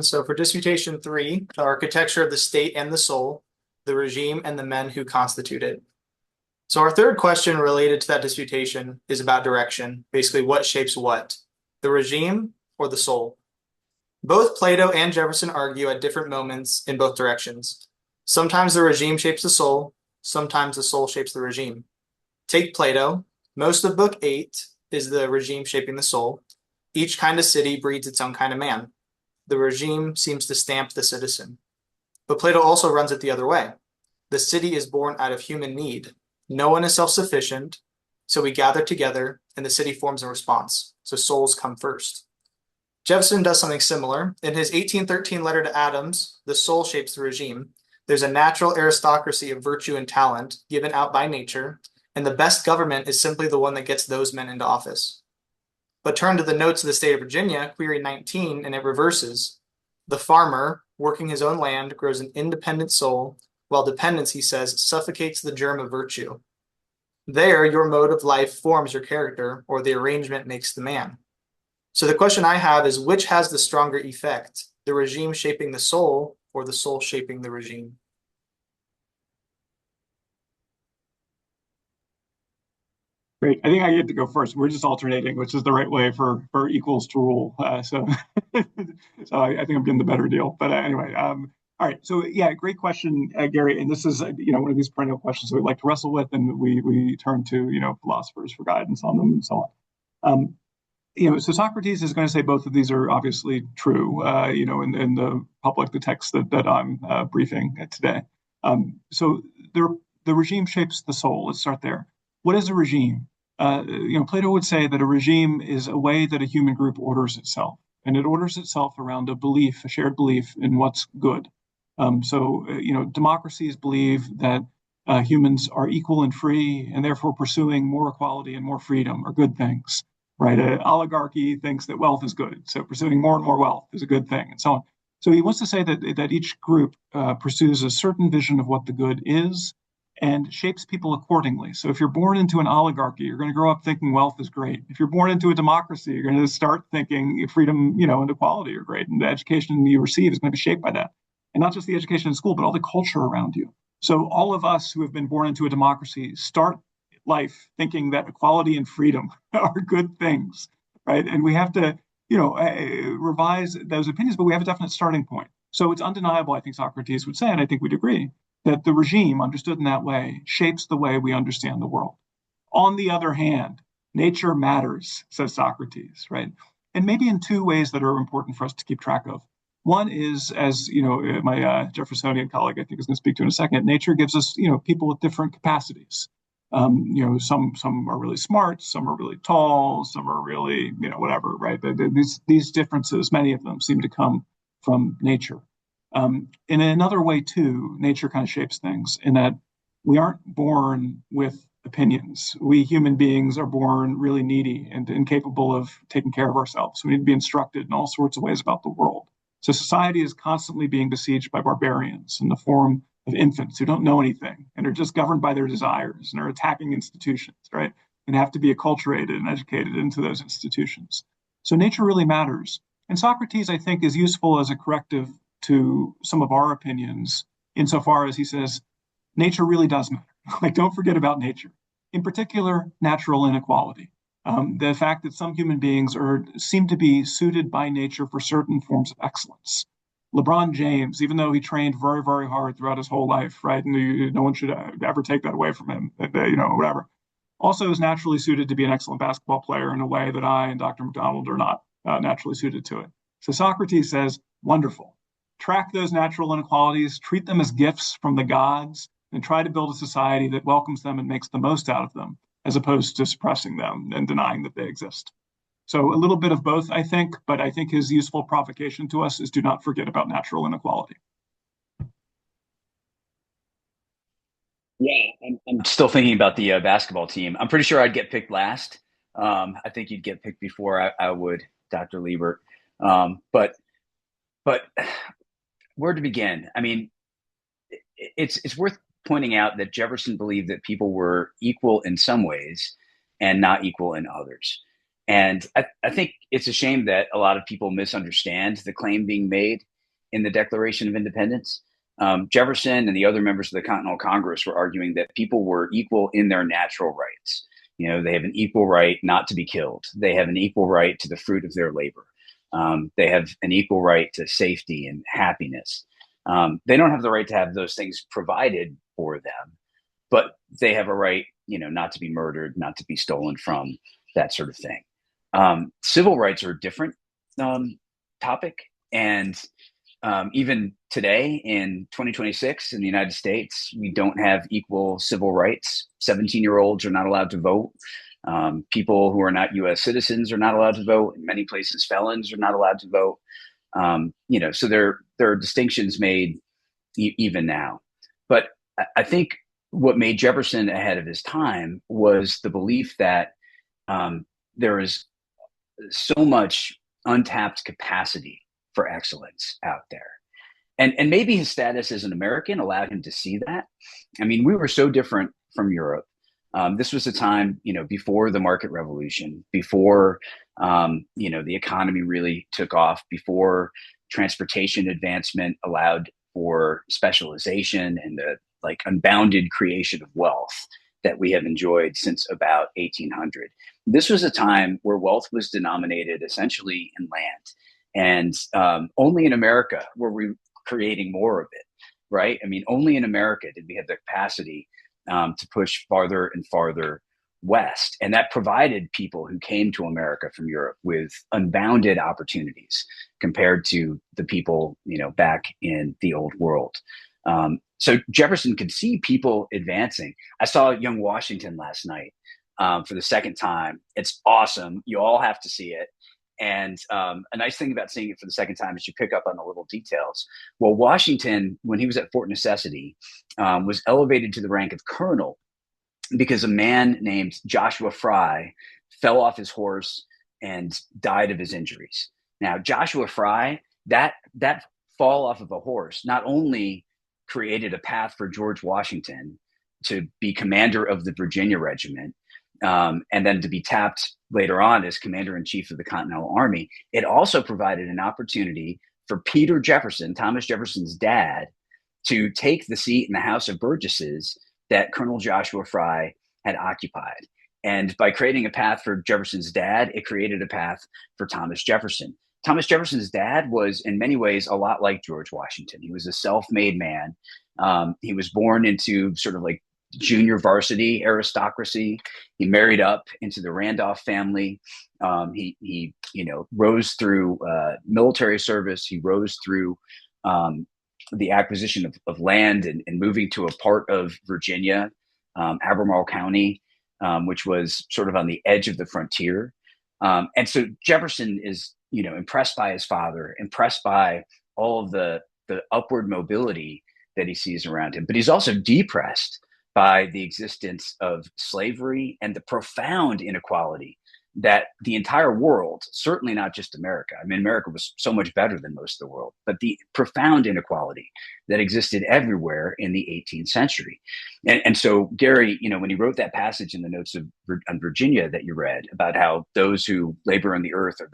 So for disputation 3, the architecture of the state and the soul, the regime and the men who constitute it. So our third question related to that disputation is about direction. Basically, what shapes what? The regime or the soul? Both Plato and Jefferson argue at different moments in both directions. Sometimes the regime shapes the soul, sometimes the soul shapes the regime. Take Plato. Most of book 8 is the regime shaping the soul. Each kind of city breeds its own kind of man. The regime seems to stamp the citizen. But Plato also runs it the other way. The city is born out of human need. No one is self-sufficient, so we gather together and the city forms a response. So souls come first. Jefferson does something similar. In his 1813 letter to Adams, the soul shapes the regime. There's a natural aristocracy of virtue and talent given out by nature, and the best government is simply the one that gets those men into office. But turn to the notes of the state of Virginia, query 19, and it reverses. The farmer, working his own land, grows an independent soul, while dependence, he says, suffocates the germ of virtue. There, your mode of life forms your character, or the arrangement makes the man. So the question I have is, which has the stronger effect? The regime shaping the soul, or the soul shaping the regime? Great. I think I get to go first. We're just alternating, which is the right way for equals to rule. So I think I'm getting the better deal. But anyway, all right. So yeah, great question, Gary. And this is one of these perennial questions that we like to wrestle with, and we turn to philosophers for guidance on them and so on. So Socrates is going to say both of these are obviously true. In the public, the text that I'm briefing today. So the regime shapes the soul. Let's start there. What is a regime? Plato would say that a regime is a way that a human group orders itself, and it orders itself around a belief, a shared belief in what's good. Democracies believe that humans are equal and free, and therefore pursuing more equality and more freedom are good things, right? An oligarchy thinks that wealth is good, so pursuing more and more wealth is a good thing, and so on. So he wants to say that each group pursues a certain vision of what the good is, and shapes people accordingly. So if you're born into an oligarchy, you're going to grow up thinking wealth is great. If you're born into a democracy, you're going to start thinking freedom, and equality are great. And the education you receive is going to be shaped by that. And not just the education in school, but all the culture around you. So all of us who have been born into a democracy start life thinking that equality and freedom are good things, right? And we have to, revise those opinions, but we have a definite starting point. So it's undeniable, I think Socrates would say, and I think we'd agree, that the regime, understood in that way, shapes the way we understand the world. On the other hand, nature matters, says Socrates, right? And maybe in two ways that are important for us to keep track of. One is, as my Jeffersonian colleague, I think, is going to speak to in a second, nature gives us, people with different capacities. Some are really smart, some are really tall, some are really, whatever, right? These differences, many of them, seem to come from nature. In another way, too, nature kind of shapes things in that we aren't born with opinions. We human beings are born really needy and incapable of taking care of ourselves. We need to be instructed in all sorts of ways about the world. So society is constantly being besieged by barbarians in the form of infants who don't know anything and are just governed by their desires and are attacking institutions, right? And have to be acculturated and educated into those institutions. So nature really matters. And Socrates, I think, is useful as a corrective to some of our opinions, insofar as he says, nature really does matter. Like, don't forget about nature. In particular, natural inequality. The fact that some human beings seem to be suited by nature for certain forms of excellence. LeBron James, even though he trained very, very hard throughout his whole life, right? And no one should ever take that away from him, whatever. Also is naturally suited to be an excellent basketball player in a way that I and Dr. McDonald are not naturally suited to it. So Socrates says, wonderful. Track those natural inequalities, treat them as gifts from the gods, and try to build a society that welcomes them and makes the most out of them, as opposed to suppressing them and denying that they exist. So a little bit of both, I think, but I think his useful provocation to us is do not forget about natural inequality. Yeah, I'm still thinking about the basketball team. I'm pretty sure I'd get picked last. I think you'd get picked before I would, Dr. Liebert. But where to begin? I mean, it's worth pointing out that Jefferson believed that people were equal in some ways and not equal in others. And I think it's a shame that a lot of people misunderstand the claim being made in the Declaration of Independence. Jefferson and the other members of the Continental Congress were arguing that people were equal in their natural rights. You know, they have an equal right not to be killed. They have an equal right to the fruit of their labor. They have an equal right to safety and happiness. They don't have the right to have those things provided for them, but they have a right, you know, not to be murdered, not to be stolen from, that sort of thing. Civil rights are a different topic. And even today in 2026 in the United States, we don't have equal civil rights. 17-year-olds are not allowed to vote. People who are not U.S. citizens are not allowed to vote. In many places, felons are not allowed to vote. You know, so there are distinctions made even now. But I think what made Jefferson ahead of his time was the belief that there is so much untapped capacity for excellence out there. And maybe his status as an American allowed him to see that. I mean, we were so different from Europe. This was a time, you know, before the market revolution, before, you know, the economy really took off, before transportation advancement allowed for specialization and the like unbounded creation of wealth that we have enjoyed since about 1800. This was a time where wealth was denominated essentially in land. And only in America were we creating more of it, right? I mean, only in America did we have the capacity to push farther and farther west. And that provided people who came to America from Europe with unbounded opportunities compared to the people, you know, back in the old world. So Jefferson could see people advancing. I saw young Washington last night for the second time. It's awesome. You all have to see it. And a nice thing about seeing it for the second time is you pick up on the little details. Well, Washington, when he was at Fort Necessity, was elevated to the rank of colonel because a man named Joshua Fry fell off his horse and died of his injuries. Now, Joshua Fry, that fall off of a horse not only created a path for George Washington to be commander of the Virginia Regiment, and then to be tapped later on as commander-in-chief of the Continental Army, it also provided an opportunity for Peter Jefferson, Thomas Jefferson's dad, to take the seat in the House of Burgesses that Colonel Joshua Fry had occupied. And by creating a path for Jefferson's dad, it created a path for Thomas Jefferson. Thomas Jefferson's dad was in many ways a lot like George Washington. He was a self-made man. He was born into sort of like junior varsity aristocracy. He married up into the Randolph family. He you know, rose through military service. He rose through the acquisition of land and moving to a part of Virginia, Albemarle County, which was sort of on the edge of the frontier. And so Jefferson is, you know, impressed by his father, impressed by all of the upward mobility that he sees around him. But he's also depressed by the existence of slavery and the profound inequality that the entire world, certainly not just America. I mean, America was so much better than most of the world, but the profound inequality that existed everywhere in the 18th century. And so Gary, you know, when he wrote that passage in the notes on Virginia that you read about how those who labor on the earth are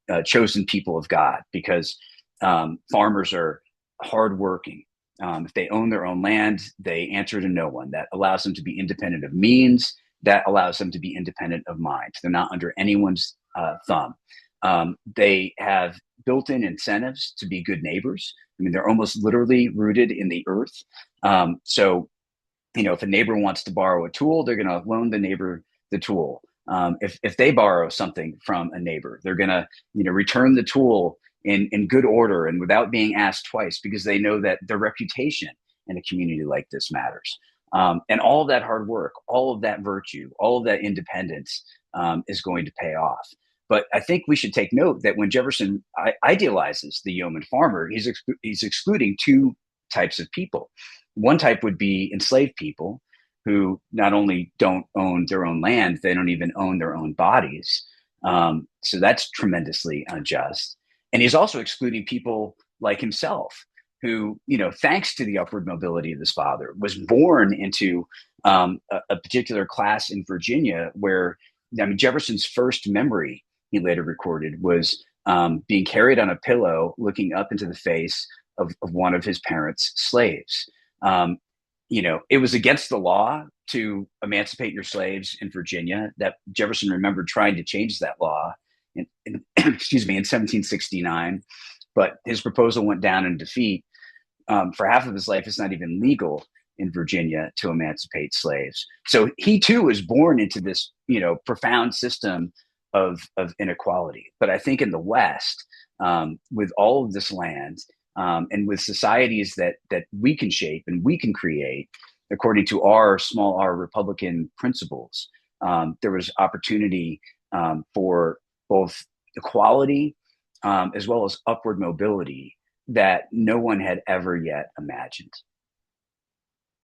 the chosen people of God, because farmers are hardworking. If they own their own land, they answer to no one. That allows them to be independent of means. That allows them to be independent of mind. They're not under anyone's thumb. They have built-in incentives to be good neighbors. I mean, they're almost literally rooted in the earth. So, you know, if a neighbor wants to borrow a tool, they're going to loan the neighbor the tool. If they borrow something from a neighbor, they're going to, you know, return the tool in good order and without being asked twice, because they know that their reputation in a community like this matters. And all of that hard work, all of that virtue, all of that independence is going to pay off. But I think we should take note that when Jefferson idealizes the yeoman farmer, he's excluding two types of people. One type would be enslaved people who not only don't own their own land, they don't even own their own bodies. So that's tremendously unjust. And he's also excluding people like himself, who, you know, thanks to the upward mobility of his father, was born into a particular class in Virginia where I mean, Jefferson's first memory, he later recorded, was being carried on a pillow, looking up into the face of one of his parents' slaves. It was against the law to emancipate your slaves in Virginia. That Jefferson remembered trying to change that law excuse me, in 1769, but his proposal went down in defeat. For half of his life, it's not even legal in Virginia to emancipate slaves. So he too was born into this, profound system of inequality. But I think in the West, with all of this land, and with societies that we can shape and we can create according to our small r Republican principles, there was opportunity for both equality as well as upward mobility that no one had ever yet imagined.